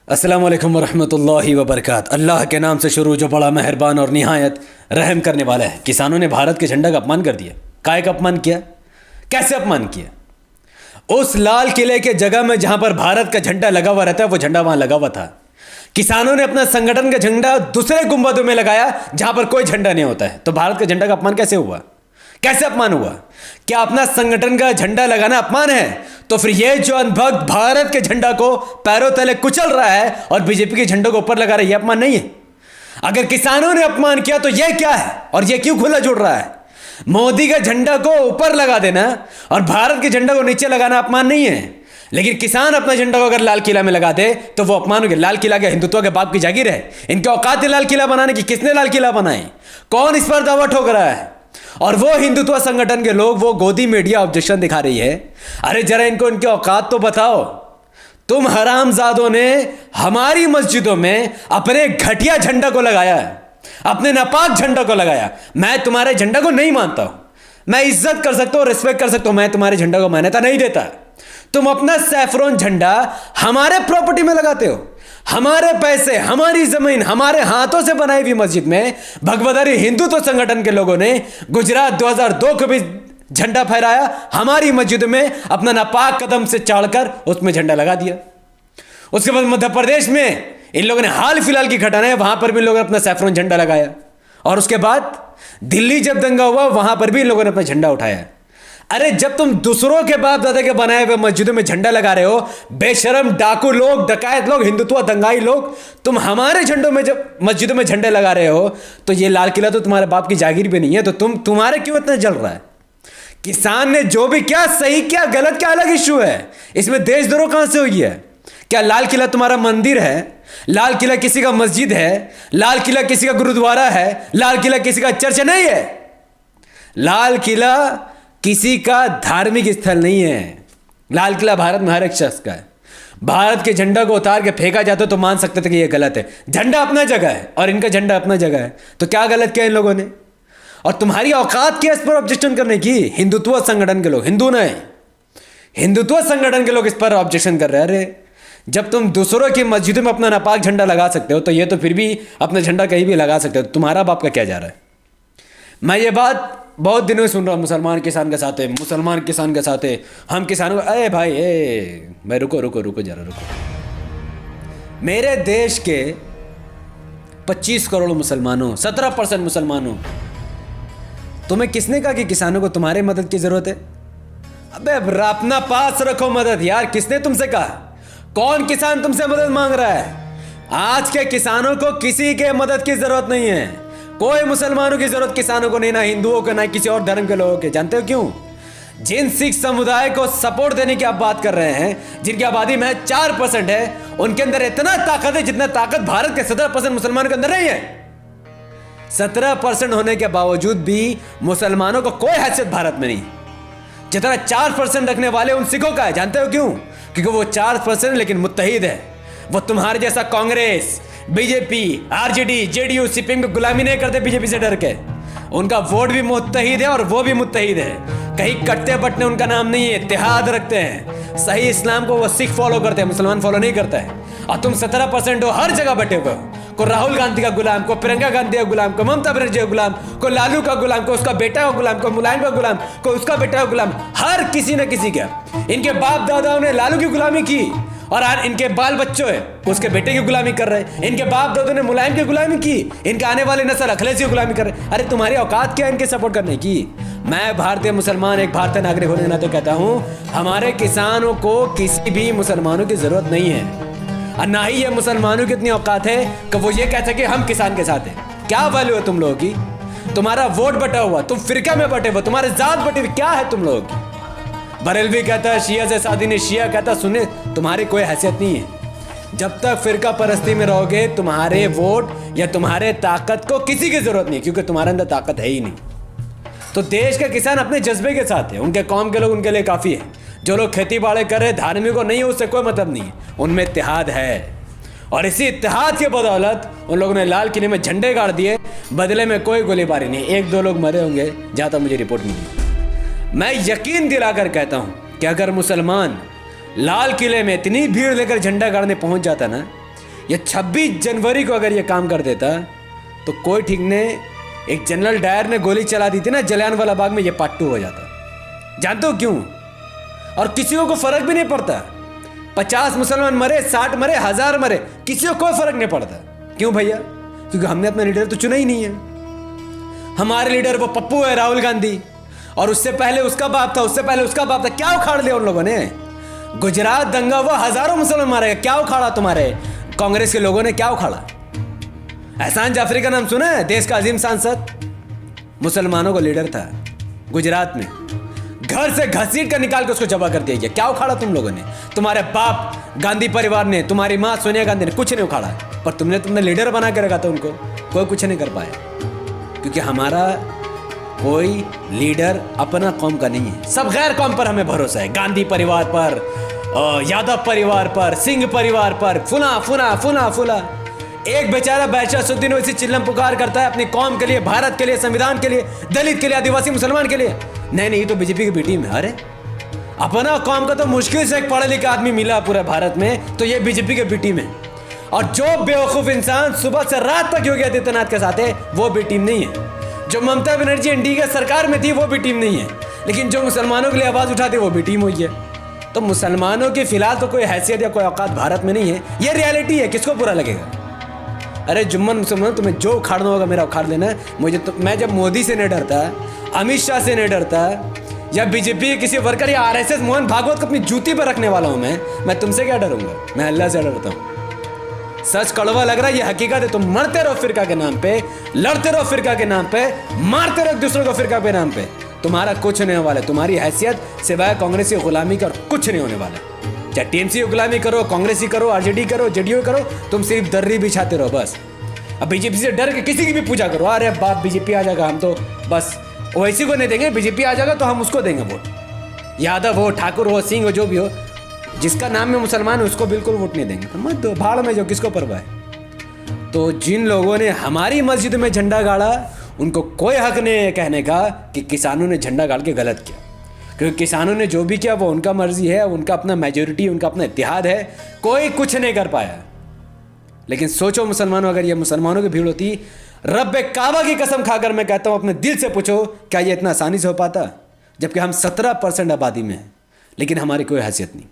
अस्सलाम वालेकुम वरहमतुल्लाहि वबरकात। अल्लाह के नाम से शुरू जो बड़ा मेहरबान और निहायत रहम करने वाला है। किसानों ने भारत के झंडा का अपमान कर दिया। काय का अपमान किया? कैसे अपमान किया? उस लाल किले के जगह में जहां पर भारत का झंडा लगा हुआ रहता है, वो झंडा वहां लगा हुआ था। किसानों ने अपना संगठन का झंडा दूसरे गुंबदों में लगाया जहां पर कोई झंडा नहीं होता है। तो भारत के झंडा का अपमान कैसे हुआ? कैसे अपमान हुआ? क्या अपना संगठन का झंडा लगाना अपमान है? तो फिर ये जो अनभक्त भारत के झंडा को पैरों तले कुचल रहा है और बीजेपी के झंडे को ऊपर लगा रहा है, ये अपमान नहीं है? अगर किसानों ने अपमान किया तो ये क्या है और ये क्यों खुला जुड़ रहा है? मोदी का झंडा को ऊपर लगा देना और भारत के झंडा को नीचे लगाना अपमान नहीं है, लेकिन किसान अपना झंडा को अगर लाल किला में लगा दे तो वो अपमान हो गया। लाल किला के हिंदुत्व के बाप की जागीर है। इनके औकात है लाल किला बनाने की? किसने लाल किला बनाई? कौन इस पर दावा ठोक रहा है? और वो हिंदुत्व संगठन के लोग, वो गोदी मीडिया ऑब्जेक्शन दिखा रही है। अरे जरा इनको इनके औकात तो बताओ। तुम हरामजादों ने हमारी मस्जिदों में अपने घटिया झंडा को लगाया है, अपने नापाक झंडा को लगाया। मैं तुम्हारे झंडा को नहीं मानता हूं, मैं इज्जत कर सकता हूं, रिस्पेक्ट कर सकता हूं, मैं तुम्हारे झंडा को मान्यता नहीं देता। तुम अपना सैफरॉन झंडा हमारे प्रॉपर्टी में लगाते हो, हमारे पैसे, हमारी जमीन, हमारे हाथों से बनाई हुई मस्जिद में भगवदारी हिंदुत्व संगठन के लोगों ने गुजरात 2002 को भी झंडा फहराया, हमारी मस्जिद में अपना नापाक कदम से चाड़कर उसमें झंडा लगा दिया। उसके बाद मध्य प्रदेश में इन लोगों ने हाल फिलहाल की घटना है, वहां पर भी इन लोगों ने अपना सैफरॉन झंडा लगाया। और उसके बाद दिल्ली जब दंगा हुआ, वहां पर भी इन लोगों ने अपना झंडा उठाया। अरे जब तुम दूसरों के बाप दादा के बनाए हुए मस्जिदों में झंडा लगा रहे हो, बेशरम डाकू लोग, डकायत लोग, हिंदुत्व दंगाई लोग, तुम हमारे झंडों में जब मस्जिदों में झंडे लगा रहे हो, तो ये लाल किला तो तुम्हारे बाप की जागीर भी नहीं है। तो तुम्हारे क्यों इतना जल रहा है? किसान ने जो भी क्या सही क्या गलत क्या अलग इश्यू है, इसमें देशद्रोह कहां से हुई है? क्या लाल किला तुम्हारा मंदिर है? लाल किला किसी का मस्जिद है? लाल किला किसी का गुरुद्वारा है? लाल किला किसी का चर्च नहीं है? लाल किला किसी का धार्मिक स्थल नहीं है। लाल किला भारत में हर एक शख्स का है। भारत के झंडा को उतार के फेंका जाता तो मान सकते थे कि यह गलत है। झंडा अपना जगह है और इनका झंडा अपना जगह है, तो क्या गलत किया इन लोगों ने? और तुम्हारी औकात क्या इस पर ऑब्जेक्शन करने की? हिंदुत्व संगठन के लोग, हिंदू नहीं, हिंदुत्व संगठन के लोग इस पर ऑब्जेक्शन कर रहे हैं। अरे जब तुम दूसरों की मस्जिदों में अपना नापाक झंडा लगा सकते हो, तो ये तो फिर भी अपना झंडा कहीं भी लगा सकते हो। तुम्हारा बाप का क्या जा रहा है? मैं ये बात बहुत दिनों से सुन रहा हूँ, मुसलमान किसान के साथ है, मुसलमान किसान के साथ है, हम किसानों को, अरे भाई मैं रुको जरा रुको। मेरे देश के 25 करोड़ मुसलमानों, 17% मुसलमानों, तुम्हें किसने कहा कि किसानों को तुम्हारे मदद की जरूरत है? अबे अपना पास रखो मदद यार। किसने तुमसे कहा? कौन किसान तुमसे मदद मांग रहा है? आज के किसानों को किसी के मदद की जरूरत नहीं है। कोई मुसलमानों की जरूरत किसानों को नहीं, ना हिंदुओं को, ना किसी और धर्म के लोगों के। जानते हो क्यों? जिन सिख समुदाय को सपोर्ट देने की आप बात कर रहे हैं, जिनकी आबादी में 4% है, उनके अंदर इतना ताकत है जितना ताकत भारत के 17% मुसलमानों के अंदर नहीं है। 17% होने के बावजूद भी मुसलमानों को कोई हैसियत भारत में नहीं। जितना 4% रखने वाले उन सिखों का है। जानते हो क्यों? क्योंकि वो 4% लेकिन मुत्तहिद है। वो तुम्हारे जैसा Congress, BJP, RJD, JDU, CPM की गुलामी नहीं करते बीजेपी से डर के। उनका वोट भी मुत्तहिद है और वो भी मुत्तहिद है। कहीं कटते बटने उनका नाम नहीं है, इत्तेहाद रखते हैं। सही इस्लाम को वो सिख फॉलो करते हैं, मुसलमान फॉलो नहीं करता है। और तुम 17% हो, हर जगह बटे हुए हो। को राहुल गांधी का गुलाम, को प्रियंका गांधी का गुलाम, को ममता बनर्जी का गुलाम, को लालू का गुलाम, को उसका बेटा का गुलाम, को मुलायम का गुलाम, को उसका बेटा का गुलाम। हर किसी न किसी का। इनके बाप दादाओं ने लालू की गुलामी की और आज इनके बाल बच्चों है उसके बेटे की गुलामी कर रहे हैं। इनके बाप दादों ने मुलायम की गुलामी की, इनके आने वाले नस्ल अखिलेश की गुलामी कर रहे हैं। अरे तुम्हारी औकात क्या है इनके सपोर्ट करने की? मैं भारतीय मुसलमान, एक भारतीय नागरिक होने के नाते कहता हूं, हमारे किसानों को किसी भी मुसलमानों की जरूरत नहीं है। और ना ही ये मुसलमानों की इतनी औकात है कि वो ये कह सके हम किसान के साथ हैं। क्या वैल्यू है तुम लोगों की? तुम्हारा वोट बटा हुआ, तुम फिरका में बटे हुए, तुम्हारे जात बटे हुए, क्या है तुम लोगों की? बरेलवी कहता है शिया से शादी नहीं, शिया कहता सुने, तुम्हारी कोई हैसियत नहीं है। जब तक फिरका परस्ती में रहोगे, तुम्हारे वोट या तुम्हारे ताकत को किसी की जरूरत नहीं, क्योंकि तुम्हारे अंदर ताकत है ही नहीं। तो देश के किसान अपने जज्बे के साथ है, उनके कौम के लोग उनके लिए काफी है। जो लोग खेती बाड़ी कर रहे, धार्मिक को नहीं है, उससे कोई मतलब नहीं है, उनमें इत्तेहाद है। और इसी इत्तेहाद के बदौलत उन लोगों ने लाल किले में झंडे गाड़ दिए, बदले में कोई गोलीबारी नहीं। 1-2 लोग मरे होंगे, जहां तक मुझे रिपोर्ट मिली। मैं यकीन दिलाकर कहता हूं कि अगर मुसलमान लाल किले में इतनी भीड़ लेकर झंडा गाड़ने पहुंच जाता ना, ये 26 जनवरी को अगर ये काम कर देता तो कोई ठीक ने एक जनरल डायर ने गोली चला दी थी ना जलियांवाला बाग में, ये पार्ट 2 हो जाता। जानते हो क्यों? और किसी को फर्क भी नहीं पड़ता। 50 मुसलमान मरे, 60 मरे, 1000 मरे, किसी को कोई फर्क नहीं पड़ता। क्यों भैया? क्योंकि हमने अपना लीडर तो चुना ही नहीं है। हमारे लीडर वो पप्पू है, राहुल गांधी, और उससे पहले उसका बाप था, उससे पहले उसका बाप था। क्या उखाड़ लिया उन लोगों ने? गुजरात दंगा हुआ, हजारों मुसलमान मारे गए, क्या उखाड़ा तुम्हारे कांग्रेस के लोगों ने? क्या उखाड़ा? एहसान जाफरी का नाम सुना है? देश का अजीम सांसद, मुसलमानों का लीडर था गुजरात में, घर से घसीट कर निकाल के उसको जबा कर दिया गया। क्या उखाड़ा तुम लोगों ने? तुम्हारे बाप गांधी परिवार ने, तुम्हारी मां सोनिया गांधी ने कुछ नहीं उखाड़ा, पर तुमने लीडर बना के रखा था उनको। कोई कुछ नहीं कर पाया, क्योंकि हमारा कोई लीडर अपना कौम का नहीं है। सब गैर कौम पर हमें भरोसा है। गांधी परिवार पर, यादव परिवार पर, सिंह परिवार पर, फुला फुला फुला फुला। एक बेचारा बैशुद्दीन ओवैसी चिल्लम पुकार करता है अपनी कौम के लिए, भारत के लिए, संविधान के लिए, दलित के लिए, आदिवासी मुसलमान के लिए। नहीं नहीं, ये तो बीजेपी की बी टीम है। अरे अपना कौम का तो मुश्किल से एक पढ़ा लिखा आदमी मिला पूरे भारत में, तो ये बीजेपी के बी टीम है। और जो बेवकूफ इंसान सुबह से रात तक योगी आदित्यनाथ के साथ है, वो बी टीम नहीं है। जो ममता बनर्जी एनडीए की सरकार में थी, वो बी टीम नहीं है। लेकिन जो मुसलमानों के लिए आवाज उठाती, वो बी टीम हुई है। तो मुसलमानों की फिलहाल तो कोई हैसियत या कोई औकात भारत में नहीं है। ये रियलिटी है, किसको बुरा लगेगा? अरे जुम्मन मुसलमान, तुम्हें जो उखाड़ना होगा मेरा उखाड़ लेना है। मुझे तो, मैं जब मोदी से नहीं डरता, अमित शाह से नहीं डरता, या बीजेपी के किसी वर्कर या आरएसएस मोहन भागवत को अपनी जूती पर रखने वाला हूं मैं तुमसे क्या डरूंगा? मैं अल्लाह से डरता हूं। सच कड़वा लग रहा है, ये हकीकत है। तुम मरते रहो फिरका के नाम पे, लड़ते रहो फिरका के नाम पे, मारते रहो दूसरों को फिरका के नाम पे। तुम्हारा कुछ नहीं होने वाला। तुम्हारी हैसियत सिवाय कांग्रेस की गुलामी का कुछ नहीं होने वाला। चाहे टीएमसी की गुलामी करो, कांग्रेस ही करो, आरजेडी करो, जेडीयू करो, तुम सिर्फ दर्री बिछाते रहो बस। अब बीजेपी से डर के किसी की भी पूजा करो, अरे बाप बीजेपी आ जाएगा, हम तो बस ओवैसी को नहीं देंगे, बीजेपी आ जाएगा तो हम उसको देंगे वोट। यादव हो, ठाकुर हो, सिंह हो, जो भी हो, जिसका नाम में मुसलमान है उसको बिल्कुल वोट नहीं देंगे। तो मत दो, भाड़ में जो, किसको परवाह है? तो जिन लोगों ने हमारी मस्जिद में झंडा गाड़ा, उनको कोई हक नहीं है कहने का कि किसानों ने झंडा गाड़ के गलत किया। क्योंकि किसानों ने जो भी किया वो उनका मर्जी है, उनका अपना मेजोरिटी, उनका अपना इत्तेहाद है, कोई कुछ नहीं कर पाया। लेकिन सोचो मुसलमानों, अगर ये मुसलमानों की भीड़ होती, रब्बे काबा की कसम खाकर मैं कहता हूँ, अपने दिल से पूछो, क्या ये इतना आसानी से हो पाता? जबकि हम 17% आबादी में हैं, लेकिन हमारी कोई हैसियत नहीं।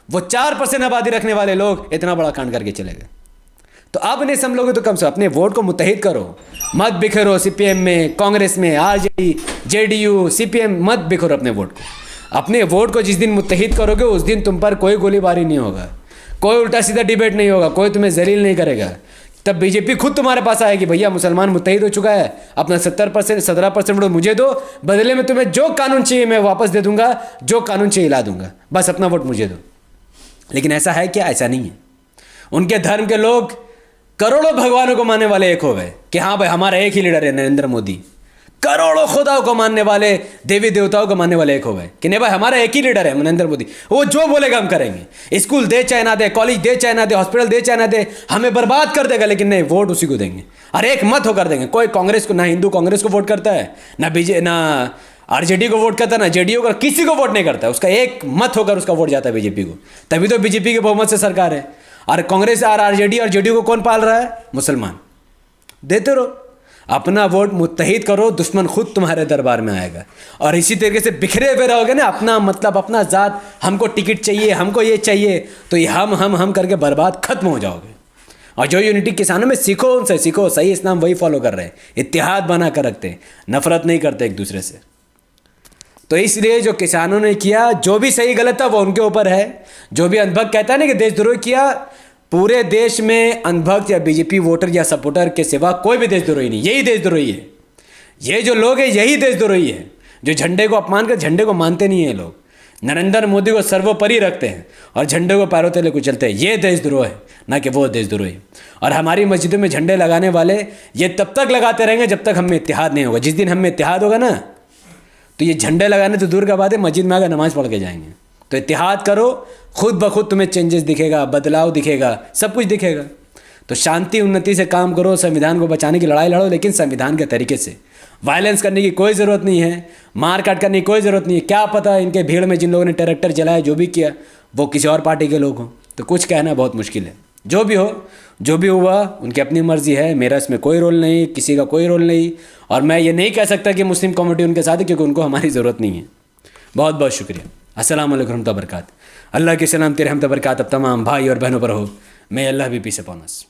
वो 4% आबादी रखने वाले लोग इतना बड़ा कांड करके चले गए। तो अब नहीं संभलोगे तो कम से अपने वोट को मुत्तहिद करो, मत बिखरो सीपीएम में, कांग्रेस में, आरजेडी, जेडीयू, सीपीएम, मत बिखरो अपने वोट को। अपने वोट को जिस दिन मुत्तहिद करोगे उस दिन तुम पर कोई गोलीबारी नहीं होगा, कोई उल्टा सीधा डिबेट नहीं होगा, कोई तुम्हें जलील नहीं करेगा। तब बीजेपी खुद तुम्हारे पास आएगी, भैया मुसलमान मुत्तहिद हो चुका है, अपना 17% वोट मुझे दो, बदले में तुम्हें जो कानून चाहिए मैं वापस दे दूंगा, जो कानून चाहिए ला दूंगा, बस अपना वोट मुझे दो। लेकिन ऐसा है क्या? ऐसा नहीं है। उनके धर्म के लोग करोड़ों भगवानों को मानने वाले एक हो गए कि हाँ भाई हमारा एक ही लीडर है नरेंद्र मोदी। करोड़ों खुदाओं को मानने वाले, देवी देवताओं को मानने वाले एक हो गए कि नहीं भाई हमारा एक ही लीडर है नरेंद्र मोदी, वो जो बोलेगा हम करेंगे। स्कूल दे चाहे ना दे, कॉलेज दे चाहे ना दे, हॉस्पिटल दे चाहे ना दे, हमें बर्बाद कर देगा, लेकिन नहीं, वोट उसी को देंगे। और एक मत होकर देंगे। कोई कांग्रेस को, ना हिंदू कांग्रेस को वोट करता है, ना आरजेडी को वोट करता है, ना जेडीयू को, किसी को वोट नहीं करता है। उसका एक मत होकर उसका वोट जाता है बीजेपी को। तभी तो बीजेपी के बहुमत से सरकार है। और कांग्रेस और आरजेडी और जेडीयू को कौन पाल रहा है? मुसलमान। देते रहो, अपना वोट मुत्तहिद करो, दुश्मन खुद तुम्हारे दरबार में आएगा। और इसी तरीके से बिखरे हुए रहोगे ना, अपना मतलब अपना जात, हमको टिकट चाहिए, हमको ये चाहिए, तो ये हम करके बर्बाद खत्म हो जाओगे। और जो यूनिटी किसानों में सीखो, उनसे सीखो, सही इस्लाम वही फॉलो कर रहे हैं, इत्तेहाद बना कर रखते हैं, नफरत नहीं करते एक दूसरे से। तो इसलिए जो किसानों ने किया, जो भी सही गलत था वो उनके ऊपर है। जो भी अंधभक्त कहता है ना कि देशद्रोह किया, पूरे देश में अंधभक्त या बीजेपी वोटर या सपोर्टर के सिवा कोई भी देशद्रोही नहीं, यही देशद्रोही है। ये जो लोग हैं यही देशद्रोही है, जो झंडे को अपमान कर, झंडे को मानते नहीं है लोग, नरेंद्र मोदी को सर्वोपरि रखते हैं और झंडे को पैरों तले कुचलते हैं। ये देशद्रोह है, ना कि वो देशद्रोही। और हमारी मस्जिदों में झंडे लगाने वाले ये तब तक लगाते रहेंगे जब तक हम में इत्तेहाद नहीं होगा। जिस दिन हम में इत्तेहाद होगा ना, तो ये झंडे लगाने तो दूर का बात है, मस्जिद में आकर नमाज पढ़ के जाएंगे। तो इत्तेहाद करो, खुद ब खुद तुम्हें चेंजेस दिखेगा, बदलाव दिखेगा, सब कुछ दिखेगा। तो शांति उन्नति से काम करो, संविधान को बचाने की लड़ाई लड़ो, लेकिन संविधान के तरीके से। वायलेंस करने की कोई ज़रूरत नहीं है, मार काट करने की कोई ज़रूरत नहीं है। क्या पता इनके भीड़ में जिन लोगों ने ट्रैक्टर जलाया, जो भी किया, वो किसी और पार्टी के लोग हों, तो कुछ कहना बहुत मुश्किल है। जो भी हो, जो भी हुआ उनकी अपनी मर्ज़ी है, मेरा इसमें कोई रोल नहीं, किसी का कोई रोल नहीं। और मैं ये नहीं कह सकता कि मुस्लिम कम्युनिटी उनके साथ है, क्योंकि उनको हमारी ज़रूरत नहीं है। बहुत बहुत शुक्रिया। अस्सलाम वालेकुम रहमतुल्लाहि व बरकातहू। अल्लाह की सलामती रहमत बरकात अब तमाम भाई और बहनों पर हो। मे अल्लाह भी पीस अपॉन अस।